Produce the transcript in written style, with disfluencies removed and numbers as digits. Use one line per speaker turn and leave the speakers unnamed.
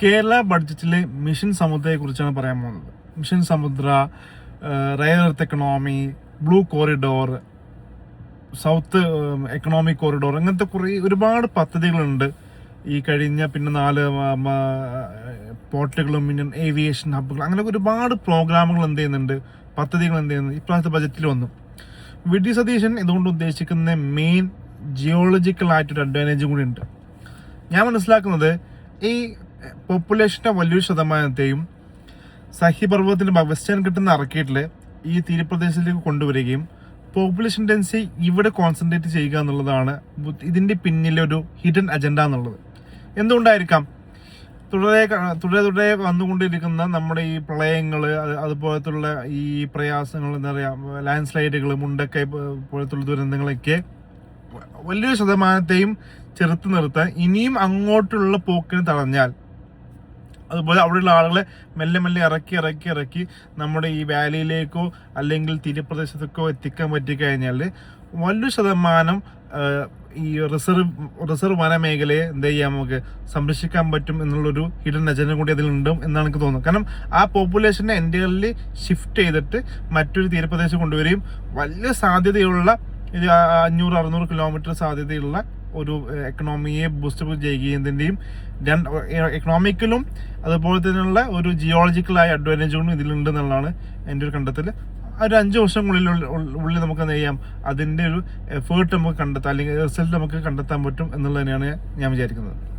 Kerala ബഡ്ജറ്റിലെ mission സമുദ്രയെക്കുറിച്ചാണ് പറയാൻ പോകുന്നത്. Mission സമുദ്ര, rare earth economy, blue corridor, south economic corridor, അങ്ങനത്തെ ഒരുപാട് പദ്ധതികളുണ്ട്. ഈ കഴിഞ്ഞ 4 പോർട്ടുകളും ഇന്ത്യൻ ഏവിയേഷൻ ഹബ്ബുകൾ, അങ്ങനെ ഒരുപാട് പ്രോഗ്രാമുകൾ എന്ത് ചെയ്യുന്നുണ്ട്, പദ്ധതികൾ എന്ത് ചെയ്യുന്നുണ്ട് ഇപ്രാവശ്യത്തെ ബജറ്റിൽ വന്നു. വി സതീശൻ ഇതുകൊണ്ട് ഉദ്ദേശിക്കുന്ന മെയിൻ ജിയോളജിക്കൽ ആയിട്ടൊരു അഡ്വാൻറ്റേജും കൂടി ഉണ്ട്. ഞാൻ മനസ്സിലാക്കുന്നത് ഈ പോപ്പുലേഷൻ്റെ വലിയൊരു ശതമാനത്തെയും സഹ്യപർവ്വതത്തിൻ്റെ വെസ്റ്റേൺ കിട്ടുന്ന ഇറക്കിയിട്ടിൽ ഈ തീരപ്രദേശത്തിലേക്ക് കൊണ്ടുവരികയും പോപ്പുലേഷൻ ഡെൻസിറ്റി ഇവിടെ കോൺസെൻട്രേറ്റ് ചെയ്യുക എന്നുള്ളതാണ് ഇതിൻ്റെ പിന്നിലെ ഒരു ഹിഡൻ അജണ്ട എന്നുള്ളത്. എന്തുകൊണ്ടായിരിക്കാം? തുടരെ വന്നുകൊണ്ടിരിക്കുന്ന നമ്മുടെ ഈ പ്രളയങ്ങൾ, അതുപോലത്തുള്ള ഈ പ്രയാസങ്ങൾ, എന്താ പറയുക, ലാൻഡ് സ്ലൈഡുകൾ, മുണ്ടക്കൈ പോലത്തുള്ള ദുരന്തങ്ങളൊക്കെ വലിയൊരു ശതമാനത്തെയും ചെറുത്ത് നിർത്താൻ ഇനിയും അങ്ങോട്ടുള്ള പോക്കിന് തടഞ്ഞാൽ, അതുപോലെ അവിടെയുള്ള ആളുകളെ മെല്ലെ മെല്ലെ ഇറക്കി നമ്മുടെ ഈ വാലിയിലേക്കോ അല്ലെങ്കിൽ തീരപ്രദേശത്തേക്കോ എത്തിക്കാൻ പറ്റിക്കഴിഞ്ഞാൽ വലിയൊരു ശതമാനം ഈ റിസർവ് വനമേഖലയെ എന്ത് ചെയ്യാം, നമുക്ക് സംരക്ഷിക്കാൻ പറ്റും എന്നുള്ളൊരു ഹിഡൻ അജണ്ട കൂടി അതിലുണ്ട് എന്നാണ് എനിക്ക് തോന്നുന്നത്. കാരണം ആ പോപ്പുലേഷനെ എൻ്റയർലി ഷിഫ്റ്റ് ചെയ്തിട്ട് മറ്റൊരു തീരപ്രദേശം കൊണ്ടുവരികയും വലിയ സാധ്യതയുള്ള 500-600 കിലോമീറ്റർ സാധ്യതയുള്ള ഒരു എക്കണോമിയെ ബൂസ്റ്റപ്പ് ചെയ്യുന്നതിൻ്റെയും എക്കണോമിക്കലും അതുപോലെ തന്നെയുള്ള ഒരു ജിയോളജിക്കലായ അഡ്വാൻറ്റേജുകളും ഇതിലുണ്ട് എന്നുള്ളതാണ് എൻ്റെ ഒരു കണ്ടെത്തൽ. ഒരു 5 വർഷത്തിനുള്ളിൽ നമുക്ക് എന്ത് ചെയ്യാം, അതിൻ്റെ ഒരു എഫേർട്ട് നമുക്ക് കണ്ടെത്താം, അല്ലെങ്കിൽ റിസൾട്ട് നമുക്ക് കണ്ടെത്താൻ പറ്റും എന്നുള്ളത് തന്നെയാണ് ഞാൻ വിചാരിക്കുന്നത്.